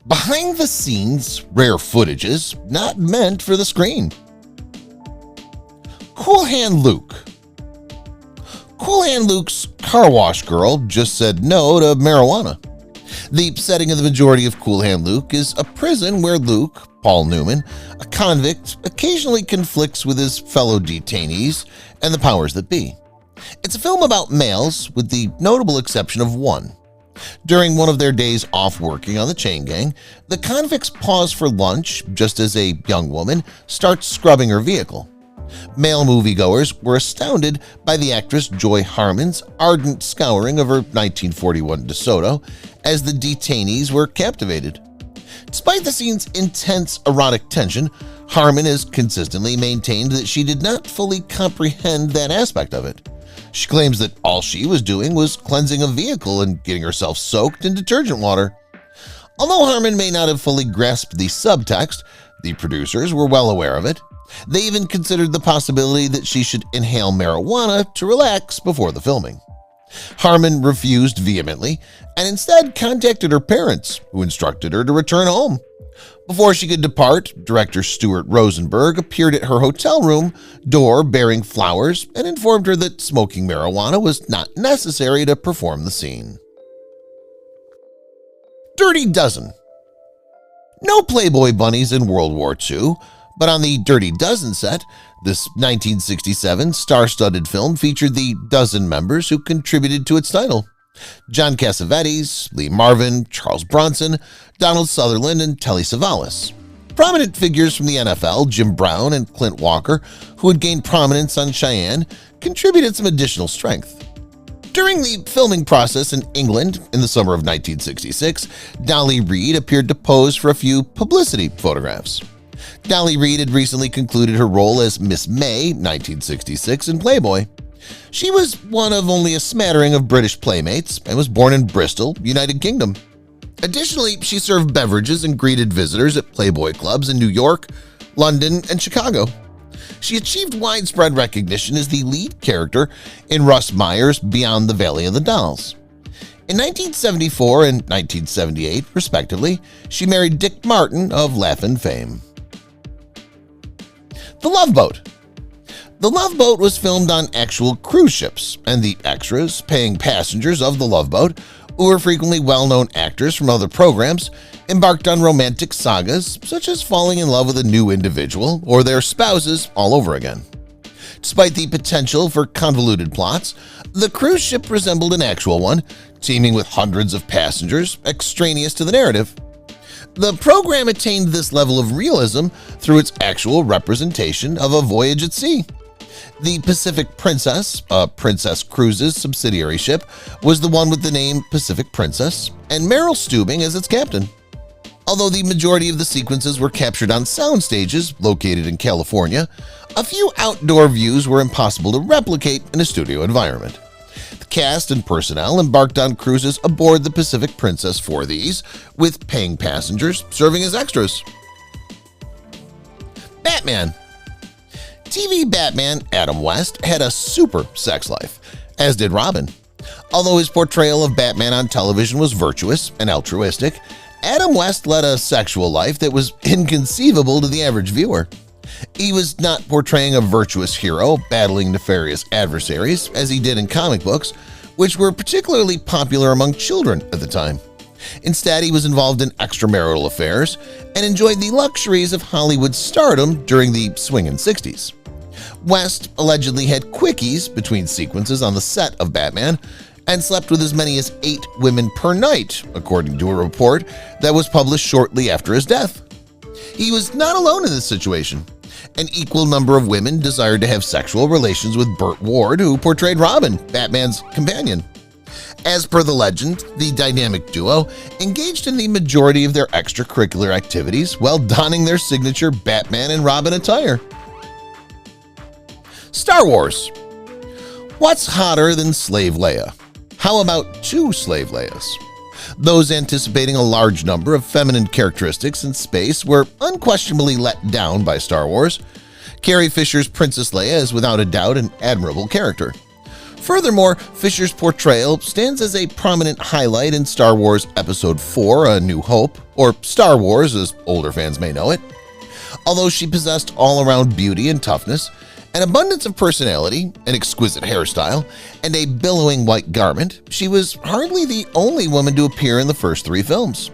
behind-the-scenes rare footages not meant for the screen. Cool Hand Luke. Cool Hand Luke's car wash girl just said no to marijuana. The setting of the majority of Cool Hand Luke is a prison where Luke, Paul Newman, a convict, occasionally conflicts with his fellow detainees and the powers that be. It's a film about males, with the notable exception of one. During one of their days off working on the chain gang, the convicts pause for lunch just as a young woman starts scrubbing her vehicle. Male moviegoers were astounded by the actress Joy Harmon's ardent scouring of her 1941 DeSoto as the detainees were captivated. Despite the scene's intense erotic tension, Harmon has consistently maintained that she did not fully comprehend that aspect of it. She claims that all she was doing was cleansing a vehicle and getting herself soaked in detergent water. Although Harmon may not have fully grasped the subtext, the producers were well aware of it. They even considered the possibility that she should inhale marijuana to relax before the filming. Harmon refused vehemently and instead contacted her parents, who instructed her to return home. Before she could depart, director Stuart Rosenberg appeared at her hotel room door bearing flowers and informed her that smoking marijuana was not necessary to perform the scene. Dirty Dozen. No Playboy bunnies in World War II, but on the Dirty Dozen set, this 1967 star-studded film featured the dozen members who contributed to its title: John Cassavetes, Lee Marvin, Charles Bronson, Donald Sutherland, and Telly Savalas. Prominent figures from the NFL, Jim Brown and Clint Walker, who had gained prominence on Cheyenne, contributed some additional strength. During the filming process in England in the summer of 1966, Dolly Reed appeared to pose for a few publicity photographs. Dolly Reed had recently concluded her role as Miss May, 1966, in Playboy. She was one of only a smattering of British playmates and was born in Bristol, United Kingdom. Additionally, she served beverages and greeted visitors at Playboy clubs in New York, London, and Chicago. She achieved widespread recognition as the lead character in Russ Meyer's Beyond the Valley of the Dolls. In 1974 and 1978, respectively, she married Dick Martin of Laugh-In fame. The Loveboat. The Loveboat was filmed on actual cruise ships, and the extras, paying passengers of the Loveboat, who were frequently well-known actors from other programs, embarked on romantic sagas such as falling in love with a new individual or their spouses all over again. Despite the potential for convoluted plots, the cruise ship resembled an actual one, teeming with hundreds of passengers extraneous to the narrative. The program attained this level of realism through its actual representation of a voyage at sea. The Pacific Princess, a Princess Cruises subsidiary ship, was the one with the name Pacific Princess, and Meryl Stubing as its captain. Although the majority of the sequences were captured on sound stages located in California, a few outdoor views were impossible to replicate in a studio environment. The cast and personnel embarked on cruises aboard the Pacific Princess for these, with paying passengers serving as extras. Batman. TV Batman Adam West had a super sex life, as did Robin. Although his portrayal of Batman on television was virtuous and altruistic, Adam West led a sexual life that was inconceivable to the average viewer. He was not portraying a virtuous hero battling nefarious adversaries as he did in comic books, which were particularly popular among children at the time. Instead, he was involved in extramarital affairs and enjoyed the luxuries of Hollywood stardom during the swingin' 60s. West allegedly had quickies between sequences on the set of Batman and slept with as many as 8 women per night, according to a report that was published shortly after his death. He was not alone in this situation. An equal number of women desired to have sexual relations with Burt Ward, who portrayed Robin, Batman's companion. As per the legend, the dynamic duo engaged in the majority of their extracurricular activities while donning their signature Batman and Robin attire. Star Wars. What's hotter than Slave Leia? How about 2 Slave Leias? Those anticipating a large number of feminine characteristics in space were unquestionably let down by Star Wars. Carrie Fisher's Princess Leia is without a doubt an admirable character. Furthermore, Fisher's portrayal stands as a prominent highlight in Star Wars Episode IV: A New Hope, or Star Wars as older fans may know it. Although she possessed all-around beauty and toughness, an abundance of personality, an exquisite hairstyle, and a billowing white garment, she was hardly the only woman to appear in the first 3 films.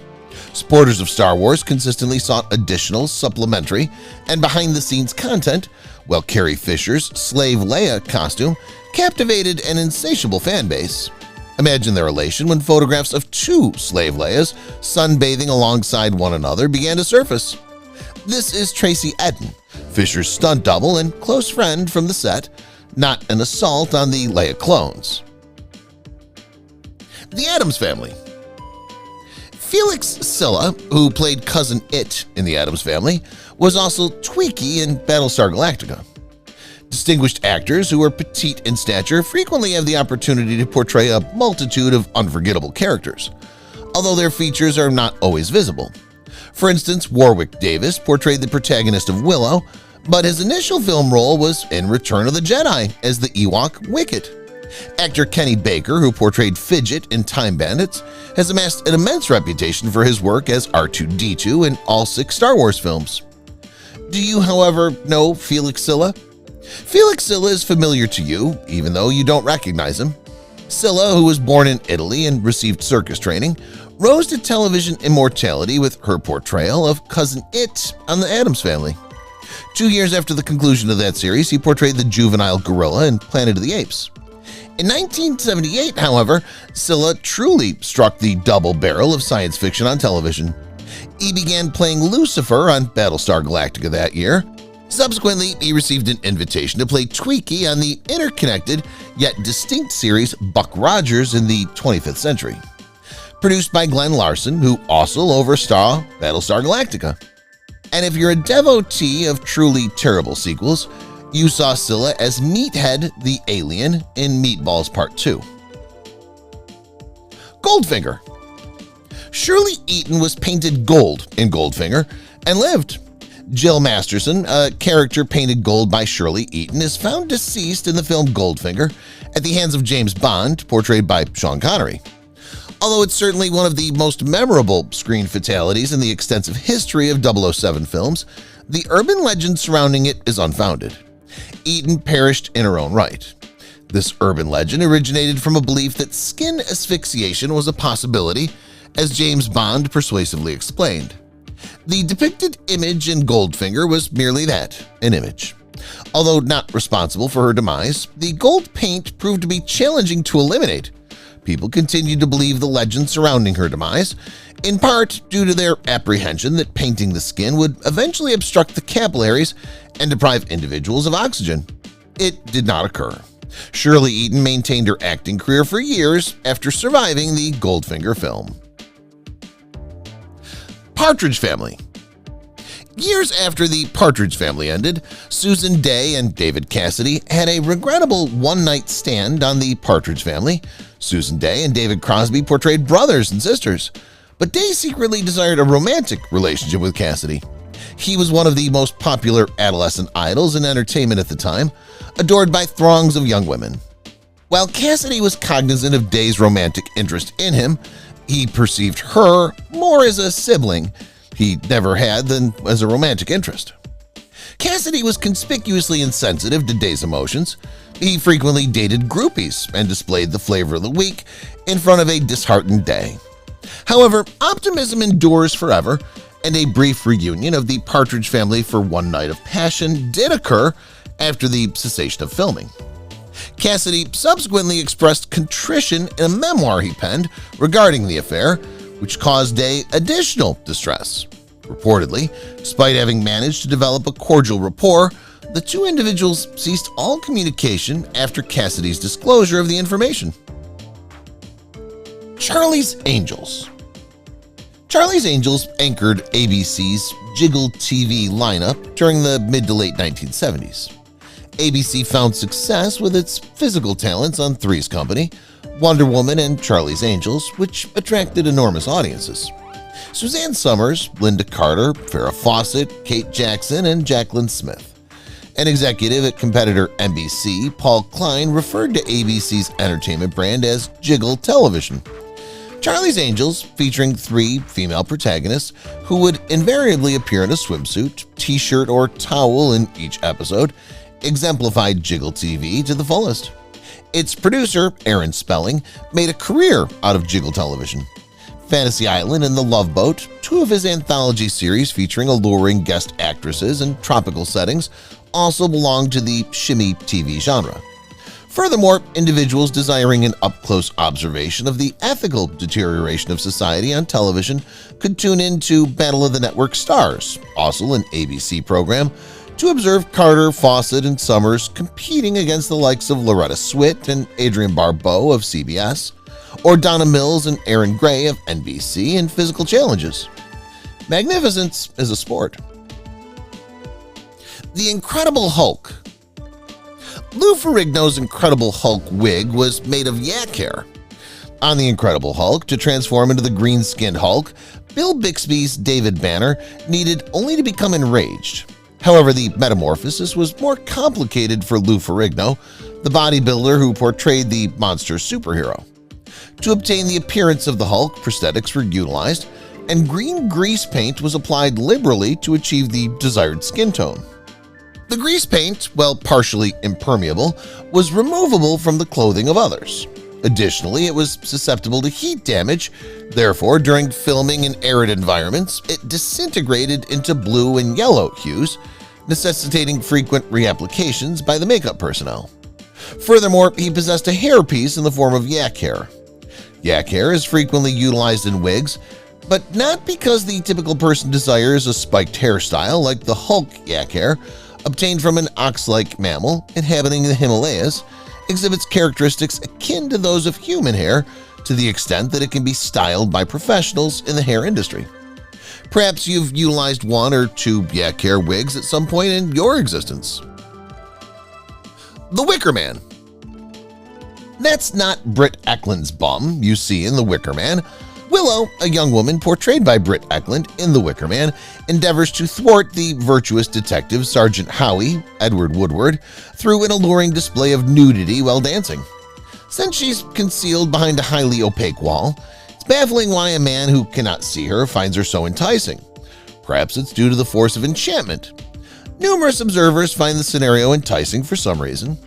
Supporters of Star Wars consistently sought additional, supplementary, and behind-the-scenes content, while Carrie Fisher's Slave Leia costume captivated an insatiable fanbase. Imagine their elation when photographs of 2 Slave Leias sunbathing alongside one another began to surface. This is Tracy Edden, Fisher's stunt double and close friend from the set, not an assault on the Leia clones. The Addams Family. Felix Silla, who played Cousin It in The Addams Family, was also Twiki in Battlestar Galactica. Distinguished actors who are petite in stature frequently have the opportunity to portray a multitude of unforgettable characters, although their features are not always visible. For instance, Warwick Davis portrayed the protagonist of Willow, but his initial film role was in Return of the Jedi as the Ewok Wicket. Actor Kenny Baker, who portrayed Fidget in Time Bandits, has amassed an immense reputation for his work as R2-D2 in all 6 Star Wars films. Do you, however, know Felix Silla? Felix Silla is familiar to you, even though you don't recognize him. Silla, who was born in Italy and received circus training, rose to television immortality with her portrayal of Cousin It on The Addams Family. 2 years after the conclusion of that series, he portrayed the juvenile gorilla in Planet of the Apes. In 1978, however, Silla truly struck the double barrel of science fiction on television. He began playing Lucifer on Battlestar Galactica that year. Subsequently, he received an invitation to play Twiki on the interconnected yet distinct series Buck Rogers in the 25th Century, produced by Glenn Larson, who also oversaw Battlestar Galactica. And if you're a devotee of truly terrible sequels, you saw Silla as Meathead the Alien in Meatballs Part 2. Goldfinger. Shirley Eaton was painted gold in Goldfinger and lived. Jill Masterson, a character painted gold by Shirley Eaton, is found deceased in the film Goldfinger at the hands of James Bond, portrayed by Sean Connery. Although it's certainly one of the most memorable screen fatalities in the extensive history of 007 films, the urban legend surrounding it is unfounded. Eaton perished in her own right. This urban legend originated from a belief that skin asphyxiation was a possibility, as James Bond persuasively explained. The depicted image in Goldfinger was merely that, an image. Although not responsible for her demise, the gold paint proved to be challenging to eliminate. People continued to believe the legend surrounding her demise, in part due to their apprehension that painting the skin would eventually obstruct the capillaries and deprive individuals of oxygen. It did not occur. Shirley Eaton maintained her acting career for years after surviving the Goldfinger film. Partridge Family. Years after the Partridge Family ended, Susan Dey and David Cassidy had a regrettable one-night stand on the Partridge Family. Susan Dey and David Crosby portrayed brothers and sisters, but Dey secretly desired a romantic relationship with Cassidy. He was one of the most popular adolescent idols in entertainment at the time, adored by throngs of young women. While Cassidy was cognizant of Dey's romantic interest in him, he perceived her more as a sibling he never had than as a romantic interest. Cassidy was conspicuously insensitive to Dey's emotions. He frequently dated groupies and displayed the flavor of the week in front of a disheartened Dey. However, optimism endures forever, and a brief reunion of the Partridge Family for one night of passion did occur after the cessation of filming. Cassidy subsequently expressed contrition in a memoir he penned regarding the affair, which caused Dey additional distress. Reportedly, despite having managed to develop a cordial rapport, the two individuals ceased all communication after Cassidy's disclosure of the information. Charlie's Angels. Charlie's Angels anchored ABC's Jiggle TV lineup during the mid to late 1970s. ABC found success with its physical talents on Three's Company, Wonder Woman, and Charlie's Angels, which attracted enormous audiences. Suzanne Summers, Linda Carter, Farrah Fawcett, Kate Jackson, and Jacqueline Smith. An executive at competitor NBC, Paul Klein, referred to ABC's entertainment brand as Jiggle Television. Charlie's Angels, featuring 3 female protagonists who would invariably appear in a swimsuit, t-shirt, or towel in each episode, exemplified Jiggle TV to the fullest. Its producer, Aaron Spelling, made a career out of Jiggle television. Fantasy Island and The Loveboat, 2 of his anthology series featuring alluring guest actresses in tropical settings, also belong to the shimmy TV genre. Furthermore, individuals desiring an up-close observation of the ethical deterioration of society on television could tune in to Battle of the Network Stars, also an ABC program, to observe Carter, Fawcett, and Summers competing against the likes of Loretta Swit and Adrienne Barbeau of CBS, or Donna Mills and Aaron Gray of NBC in physical challenges. Magnificence is a sport. The Incredible Hulk. Lou Ferrigno's Incredible Hulk wig was made of yak hair. On The Incredible Hulk, to transform into the green-skinned Hulk, Bill Bixby's David Banner needed only to become enraged. However, the metamorphosis was more complicated for Lou Ferrigno, the bodybuilder who portrayed the monster superhero. To obtain the appearance of the Hulk, prosthetics were utilized, and green grease paint was applied liberally to achieve the desired skin tone. The grease paint, while partially impermeable, was removable from the clothing of others. Additionally, it was susceptible to heat damage. Therefore, during filming in arid environments, it disintegrated into blue and yellow hues, necessitating frequent reapplications by the makeup personnel. Furthermore, he possessed a hairpiece in the form of yak hair. Yak hair is frequently utilized in wigs, but not because the typical person desires a spiked hairstyle like the Hulk yak hair, obtained from an ox-like mammal inhabiting the Himalayas, exhibits characteristics akin to those of human hair to the extent that it can be styled by professionals in the hair industry. Perhaps you've utilized 1 or 2 yak hair wigs at some point in your existence. The Wicker Man. That's not Britt Ekland's bum you see in The Wicker Man. Willow, a young woman portrayed by Britt Ekland in The Wicker Man, endeavors to thwart the virtuous detective Sergeant Howie, Edward Woodward, through an alluring display of nudity while dancing. Since she's concealed behind a highly opaque wall, it's baffling why a man who cannot see her finds her so enticing. Perhaps it's due to the force of enchantment. Numerous observers find the scenario enticing for some reason.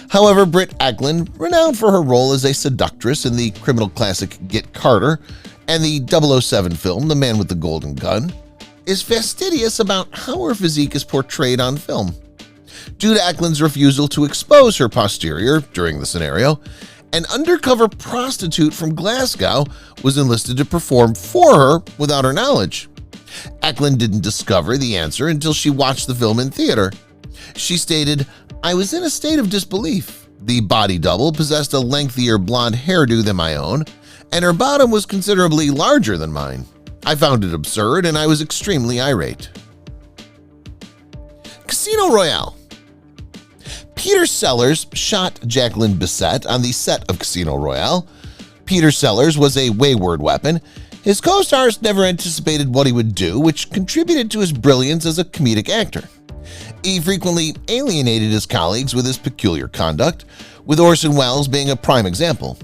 However, Britt Ekland, renowned for her role as a seductress in the criminal classic Get Carter and the 007 film The Man with the Golden Gun, is fastidious about how her physique is portrayed on film. Due to Ekland's refusal to expose her posterior during the scenario, an undercover prostitute from Glasgow was enlisted to perform for her without her knowledge. Ekland didn't discover the answer until she watched the film in theater. She stated, "I was in a state of disbelief. The body double possessed a lengthier blonde hairdo than my own, and her bottom was considerably larger than mine. I found it absurd and I was extremely irate." Casino Royale. Peter Sellers shot Jacqueline Bisset on the set of Casino Royale. Peter Sellers was a wayward weapon. His co-stars never anticipated what he would do, which contributed to his brilliance as a comedic actor. He frequently alienated his colleagues with his peculiar conduct, with Orson Welles being a prime example.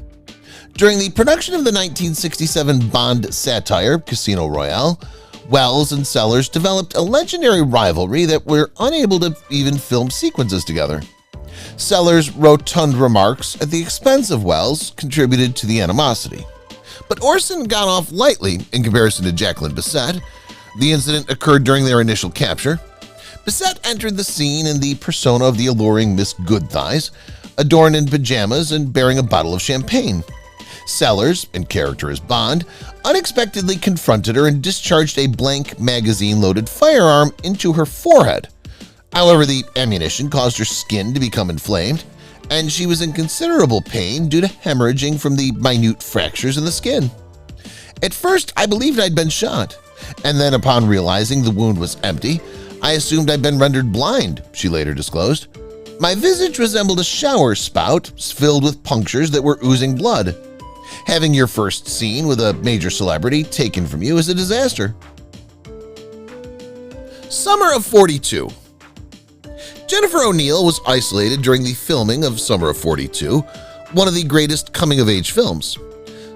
During the production of the 1967 Bond satire Casino Royale, Welles and Sellers developed a legendary rivalry that were unable to even film sequences together. Sellers' rotund remarks at the expense of Welles contributed to the animosity. But Orson got off lightly in comparison to Jacqueline Bisset. The incident occurred during their initial capture. Bisset entered the scene in the persona of the alluring Miss Goodthighs, adorned in pajamas and bearing a bottle of champagne. Sellers, in character as Bond, unexpectedly confronted her and discharged a blank magazine-loaded firearm into her forehead. However, the ammunition caused her skin to become inflamed, and she was in considerable pain due to hemorrhaging from the minute fractures in the skin. "At first, I believed I'd been shot, and then upon realizing the wound was empty, I assumed I'd been rendered blind," she later disclosed. "My visage resembled a shower spout filled with punctures that were oozing blood. Having your first scene with a major celebrity taken from you is a disaster." Summer of 42. Jennifer O'Neill was isolated during the filming of Summer of 42, one of the greatest coming-of-age films.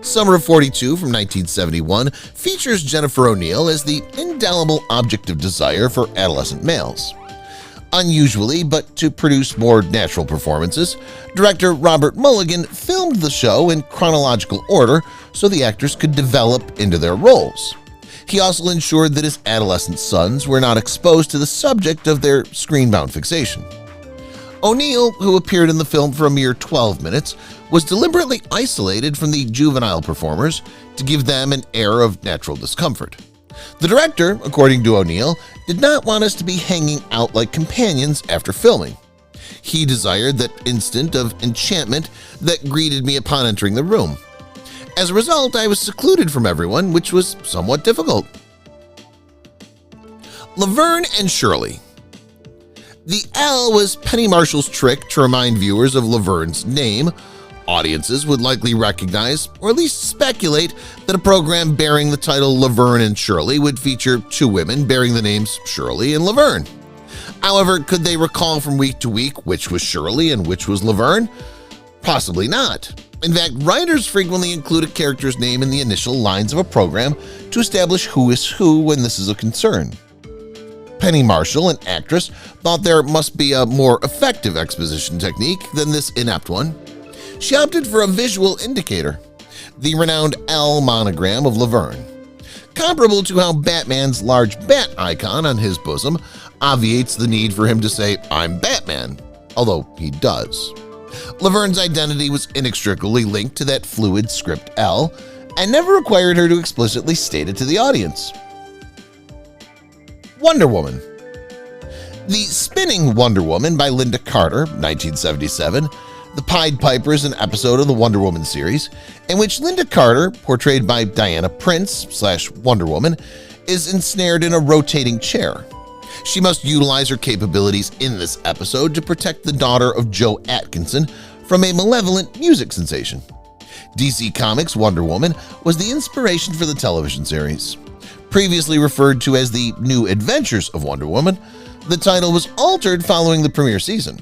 Summer of 42 from 1971 features Jennifer O'Neill as the indelible object of desire for adolescent males. Unusually, but to produce more natural performances, director Robert Mulligan filmed the show in chronological order so the actors could develop into their roles. He also ensured that his adolescent sons were not exposed to the subject of their screen-bound fixation. O'Neill, who appeared in the film for a mere 12 minutes, was deliberately isolated from the juvenile performers to give them an air of natural discomfort. The director, according to O'Neill, did not want us to be hanging out like companions after filming. He desired that instant of enchantment that greeted me upon entering the room. As a result, I was secluded from everyone, which was somewhat difficult. Leverne and Shirley. The L was Penny Marshall's trick to remind viewers of Laverne's name. Audiences would likely recognize, or at least speculate, that a program bearing the title Leverne and Shirley would feature two women bearing the names Shirley and Leverne. However, could they recall from week to week which was Shirley and which was Leverne? Possibly not. In fact, writers frequently include a character's name in the initial lines of a program to establish who is who when this is a concern. Penny Marshall, an actress, thought there must be a more effective exposition technique than this inept one. She opted for a visual indicator, the renowned L monogram of Leverne. Comparable to how Batman's large bat icon on his bosom obviates the need for him to say, "I'm Batman," although he does. Laverne's identity was inextricably linked to that fluid script L and never required her to explicitly state it to the audience. Wonder Woman. The Spinning Wonder Woman by Linda Carter, 1977, The Pied Piper is an episode of the Wonder Woman series in which Linda Carter, portrayed by Diana Prince / Wonder Woman, is ensnared in a rotating chair. She must utilize her capabilities in this episode to protect the daughter of Joe Atkinson from a malevolent music sensation. DC Comics' Wonder Woman was the inspiration for the television series. Previously referred to as the New Adventures of Wonder Woman, the title was altered following the premiere season.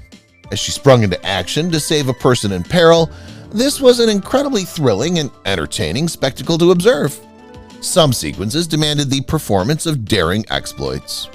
As she sprung into action to save a person in peril, this was an incredibly thrilling and entertaining spectacle to observe. Some sequences demanded the performance of daring exploits.